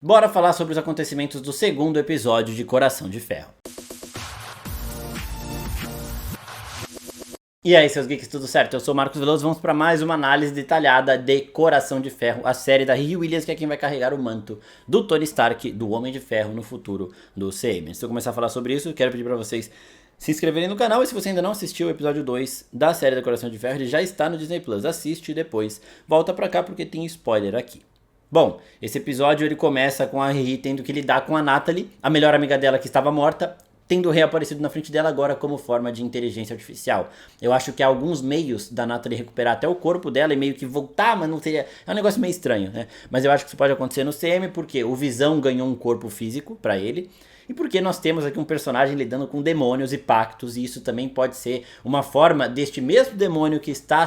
Bora falar sobre os acontecimentos do segundo episódio de Coração de Ferro. E aí, seus geeks, tudo certo? Eu sou o Marcos Veloso, vamos para mais uma análise detalhada de Coração de Ferro, a série da Riri Williams, que é quem vai carregar o manto do Tony Stark, do Homem de Ferro, no futuro do CM. Antes de eu começar a falar sobre isso, quero pedir para vocês se inscreverem no canal, e se você ainda não assistiu o episódio 2 da série da Coração de Ferro, ele já está no Disney Plus. Assiste e depois volta pra cá porque tem spoiler aqui. Bom, esse episódio ele começa com a Riri tendo que lidar com a Natalie, a melhor amiga dela que estava morta, tendo reaparecido na frente dela agora como forma de inteligência artificial. Eu acho que há alguns meios da Natalie recuperar até o corpo dela e meio que voltar, mas não seria... É um negócio meio estranho, né? Mas eu acho que isso pode acontecer no CM porque o Visão ganhou um corpo físico pra ele. E porque nós temos aqui um personagem lidando com demônios e pactos, e isso também pode ser uma forma deste mesmo demônio que está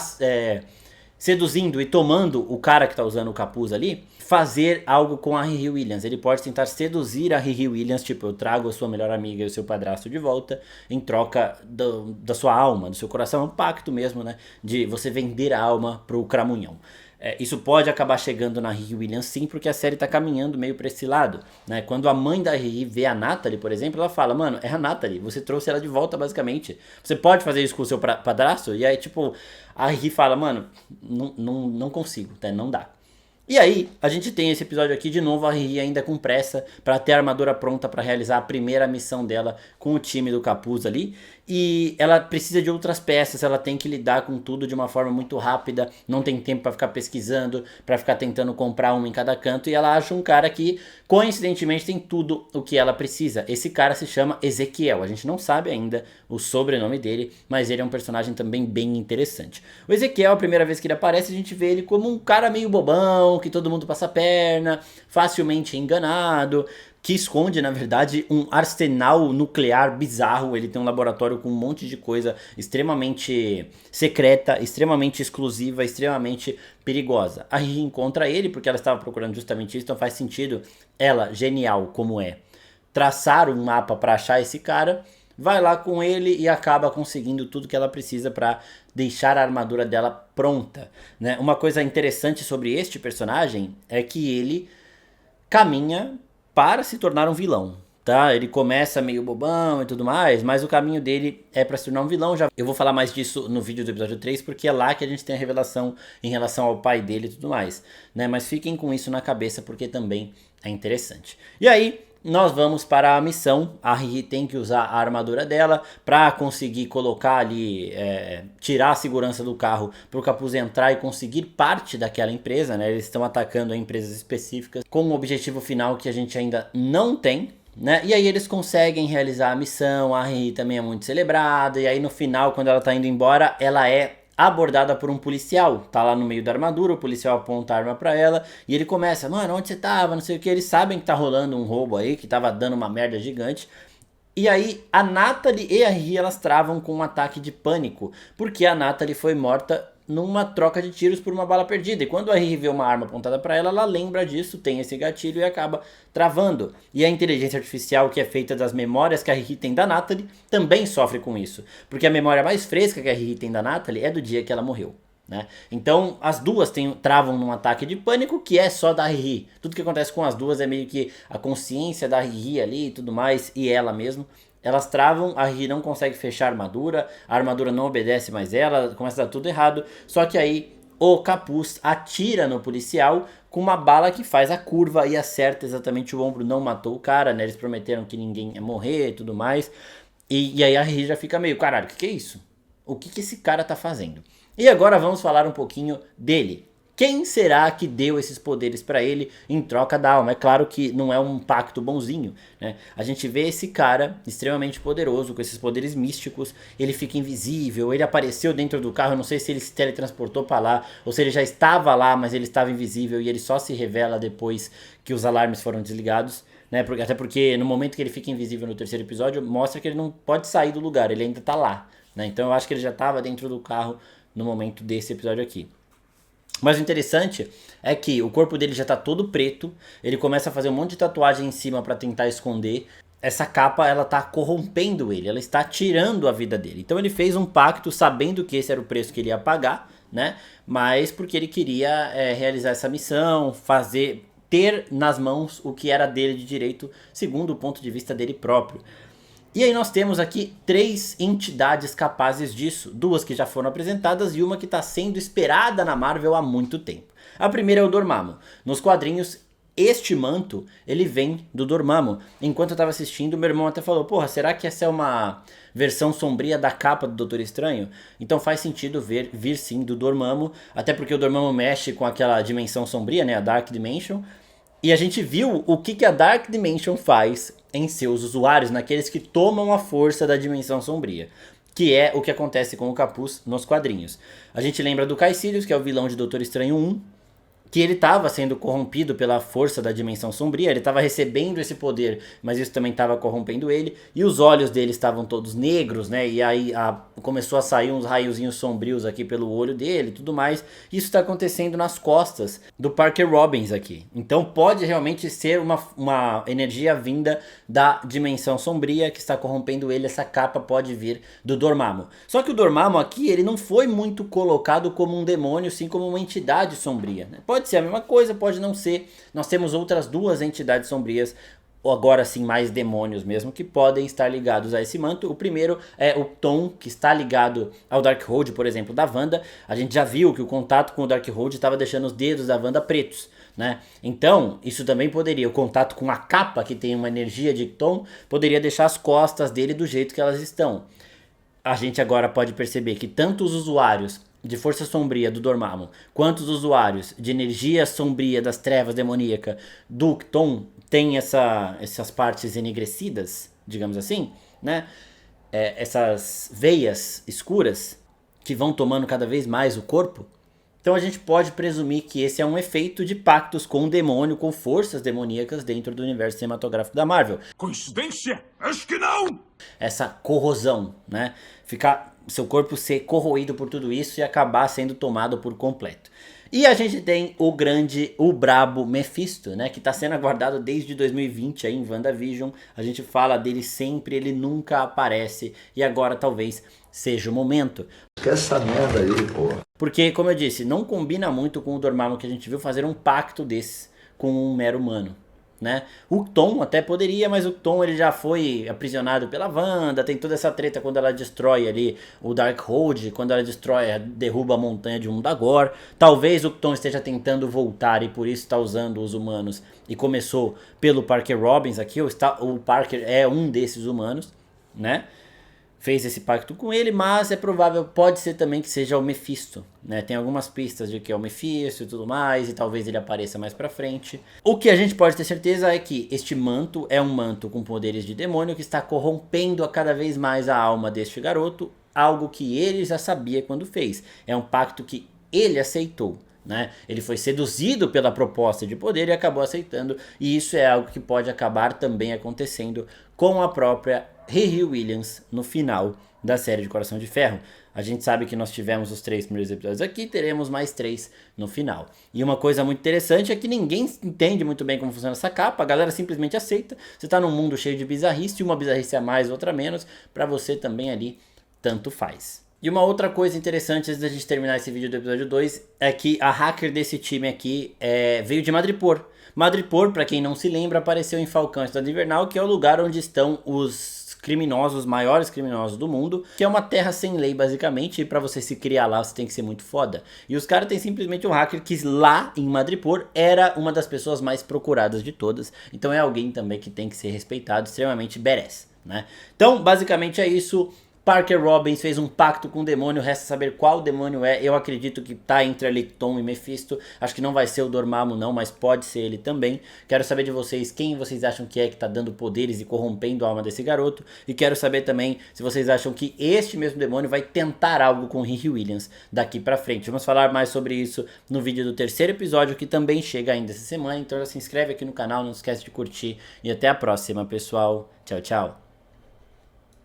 seduzindo e tomando o cara que está usando o capuz ali, fazer algo com a Riri Williams. Ele pode tentar seduzir a Riri Williams, tipo, eu trago a sua melhor amiga e o seu padrasto de volta, em troca da sua alma, do seu coração. É um pacto mesmo, né, de você vender a alma pro cramunhão. Isso pode acabar chegando na Riri Williams sim, porque a série tá caminhando meio pra esse lado, né? Quando a mãe da Riri vê a Natalie, por exemplo, ela fala, mano, é a Natalie, você trouxe ela de volta basicamente. Você pode fazer isso com o seu padrasto? E aí, tipo, a Riri fala, mano, não consigo, né? Não dá. E aí, a gente tem esse episódio aqui de novo, a Riri ainda com pressa para ter a armadura pronta para realizar a primeira missão dela com o time do capuz ali. E ela precisa de outras peças, ela tem que lidar com tudo de uma forma muito rápida, não tem tempo para ficar pesquisando, para ficar tentando comprar uma em cada canto. E ela acha um cara que, coincidentemente, tem tudo o que ela precisa. Esse cara se chama Ezequiel, a gente não sabe ainda o sobrenome dele, mas ele é um personagem também bem interessante. O Ezequiel, a primeira vez que ele aparece, a gente vê ele como um cara meio bobão, que todo mundo passa a perna, facilmente enganado, que esconde, na verdade, um arsenal nuclear bizarro. Ele tem um laboratório com um monte de coisa extremamente secreta, extremamente exclusiva, extremamente perigosa. A Riri encontra ele porque ela estava procurando justamente isso, então faz sentido ela, genial como é, traçar um mapa para achar esse cara, vai lá com ele e acaba conseguindo tudo que ela precisa para deixar a armadura dela pronta, né? Uma coisa interessante sobre este personagem é que ele caminha para se tornar um vilão, tá? Ele começa meio bobão e tudo mais, mas o caminho dele é para se tornar um vilão. Eu vou falar mais disso no vídeo do episódio 3, porque é lá que a gente tem a revelação em relação ao pai dele e tudo mais, né? Mas fiquem com isso na cabeça porque também é interessante. E aí, nós vamos para a missão. A Riri tem que usar a armadura dela para conseguir colocar ali, tirar a segurança do carro para o capuz entrar e conseguir parte daquela empresa, né? Eles estão atacando empresas específicas com um objetivo final que a gente ainda não tem, né? E aí eles conseguem realizar a missão. A Riri também é muito celebrada, e aí no final, quando ela tá indo embora, ela é abordada por um policial, tá lá no meio da armadura, o policial aponta a arma pra ela, e ele começa, mano, onde você tava, não sei o que, eles sabem que tá rolando um roubo aí, que tava dando uma merda gigante, e aí a Natalie e a Riri, elas travam com um ataque de pânico, porque a Natalie foi morta numa troca de tiros por uma bala perdida, e quando a Riri vê uma arma apontada pra ela, ela lembra disso, tem esse gatilho e acaba travando. E a inteligência artificial, que é feita das memórias que a Riri tem da Natalie, também sofre com isso, porque a memória mais fresca que a Riri tem da Natalie é do dia que ela morreu, né? Então as duas travam num ataque de pânico que é só da Riri. Tudo que acontece com as duas é meio que a consciência da Riri ali e tudo mais, e ela mesmo. Elas travam, a Riri não consegue fechar a armadura não obedece mais ela, começa a dar tudo errado. Só que aí o capuz atira no policial com uma bala que faz a curva e acerta exatamente o ombro. Não matou o cara, né? Eles prometeram que ninguém ia morrer e tudo mais. E aí a Riri já fica meio, caralho, o que é isso? O que esse cara tá fazendo? E agora vamos falar um pouquinho dele. Quem será que deu esses poderes pra ele em troca da alma? É claro que não é um pacto bonzinho, né? A gente vê esse cara extremamente poderoso, com esses poderes místicos, ele fica invisível, ele apareceu dentro do carro, eu não sei se ele se teletransportou pra lá, ou se ele já estava lá, mas ele estava invisível e ele só se revela depois que os alarmes foram desligados, né? Até porque no momento que ele fica invisível no terceiro episódio, mostra que ele não pode sair do lugar, ele ainda tá lá, né? Então eu acho que ele já estava dentro do carro no momento desse episódio aqui. Mas o interessante é que o corpo dele já tá todo preto, ele começa a fazer um monte de tatuagem em cima pra tentar esconder. Essa capa, ela tá corrompendo ele, ela está tirando a vida dele. Então ele fez um pacto sabendo que esse era o preço que ele ia pagar, né? Mas porque ele queria realizar essa missão, fazer ter nas mãos o que era dele de direito, segundo o ponto de vista dele próprio. E aí nós temos aqui 3 entidades capazes disso, 2 que já foram apresentadas e uma que está sendo esperada na Marvel há muito tempo. A primeira é o Dormammu. Nos quadrinhos, este manto, ele vem do Dormammu. Enquanto eu estava assistindo, meu irmão até falou, porra, será que essa é uma versão sombria da capa do Doutor Estranho? Então faz sentido vir sim do Dormammu, até porque o Dormammu mexe com aquela dimensão sombria, né, a Dark Dimension. E a gente viu o que a Dark Dimension faz em seus usuários, naqueles que tomam a força da dimensão sombria, que é o que acontece com o Capuz nos quadrinhos. A gente lembra do Caecilius, que é o vilão de Doutor Estranho 1, que ele estava sendo corrompido pela força da dimensão sombria, ele estava recebendo esse poder, mas isso também estava corrompendo ele, e os olhos dele estavam todos negros, né, e aí começou a sair uns raiozinhos sombrios aqui pelo olho dele e tudo mais. Isso está acontecendo nas costas do Parker Robbins aqui, então pode realmente ser uma energia vinda da dimensão sombria que está corrompendo ele. Essa capa pode vir do Dormammu, só que o Dormammu aqui, ele não foi muito colocado como um demônio, sim como uma entidade sombria, né? Pode ser a mesma coisa, pode não ser. Nós temos outras 2 entidades sombrias, ou agora sim mais demônios mesmo, que podem estar ligados a esse manto. O primeiro é o Tom, que está ligado ao Darkhold, por exemplo, da Wanda. A gente já viu que o contato com o Darkhold estava deixando os dedos da Wanda pretos, né? Então, isso também poderia, o contato com a capa, que tem uma energia de Tom, poderia deixar as costas dele do jeito que elas estão. A gente agora pode perceber que tanto os usuários de força sombria do Dormammu, quanto os usuários de energia sombria das trevas demoníaca do Tom tem essas partes enegrecidas, digamos assim, né? Essas veias escuras que vão tomando cada vez mais o corpo. Então a gente pode presumir que esse é um efeito de pactos com o demônio, com forças demoníacas dentro do universo cinematográfico da Marvel. Coincidência? Acho que não! Essa corrosão, né? Seu corpo ser corroído por tudo isso e acabar sendo tomado por completo. E a gente tem o brabo Mephisto, né? Que está sendo aguardado desde 2020 aí em WandaVision. A gente fala dele sempre, ele nunca aparece. E agora talvez seja o momento. Que essa merda aí, porra. Porque, como eu disse, não combina muito com o Dormammu que a gente viu fazer um pacto desse com um mero humano, né? O Tom até poderia, mas o Tom ele já foi aprisionado pela Wanda, tem toda essa treta quando ela destrói ali o Darkhold, quando ela derruba a montanha de Mundagor. Talvez o Tom esteja tentando voltar e por isso está usando os humanos, e começou pelo Parker Robbins aqui, o Parker é um desses humanos, né? Fez esse pacto com ele, mas é provável, pode ser também que seja o Mephisto, né? Tem algumas pistas de que é o Mephisto e tudo mais, e talvez ele apareça mais pra frente. O que a gente pode ter certeza é que este manto é um manto com poderes de demônio que está corrompendo a cada vez mais a alma deste garoto, algo que ele já sabia quando fez. É um pacto que ele aceitou, né? Ele foi seduzido pela proposta de poder e acabou aceitando, e isso é algo que pode acabar também acontecendo com a própria Riri Williams no final da série de Coração de Ferro. A gente sabe que nós tivemos os 3 primeiros episódios aqui, teremos mais 3 no final. E uma coisa muito interessante é que ninguém entende muito bem como funciona essa capa, a galera simplesmente aceita. Você tá num mundo cheio de bizarrice, uma bizarrice a mais, outra a menos, pra você também ali, tanto faz. E uma outra coisa interessante antes da gente terminar esse vídeo do episódio 2 é que a hacker desse time aqui veio de Madripoor. Madripoor, pra quem não se lembra, apareceu em Falcão Estado Invernal, que é o lugar onde estão os criminosos, maiores criminosos do mundo, que é uma terra sem lei basicamente, e pra você se criar lá você tem que ser muito foda. E os caras têm simplesmente um hacker que lá em Madripoor era uma das pessoas mais procuradas de todas, então é alguém também que tem que ser respeitado, extremamente badass, né? Então basicamente é isso. Parker Robbins fez um pacto com o demônio, resta saber qual demônio é. Eu acredito que tá entre ali Tom e Mephisto. Acho que não vai ser o Dormammu não, mas pode ser ele também. Quero saber de vocês quem vocês acham que é que tá dando poderes e corrompendo a alma desse garoto. E quero saber também se vocês acham que este mesmo demônio vai tentar algo com Riri Williams daqui pra frente. Vamos falar mais sobre isso no vídeo do 3º episódio, que também chega ainda essa semana. Então já se inscreve aqui no canal, não esquece de curtir. E até a próxima, pessoal. Tchau, tchau.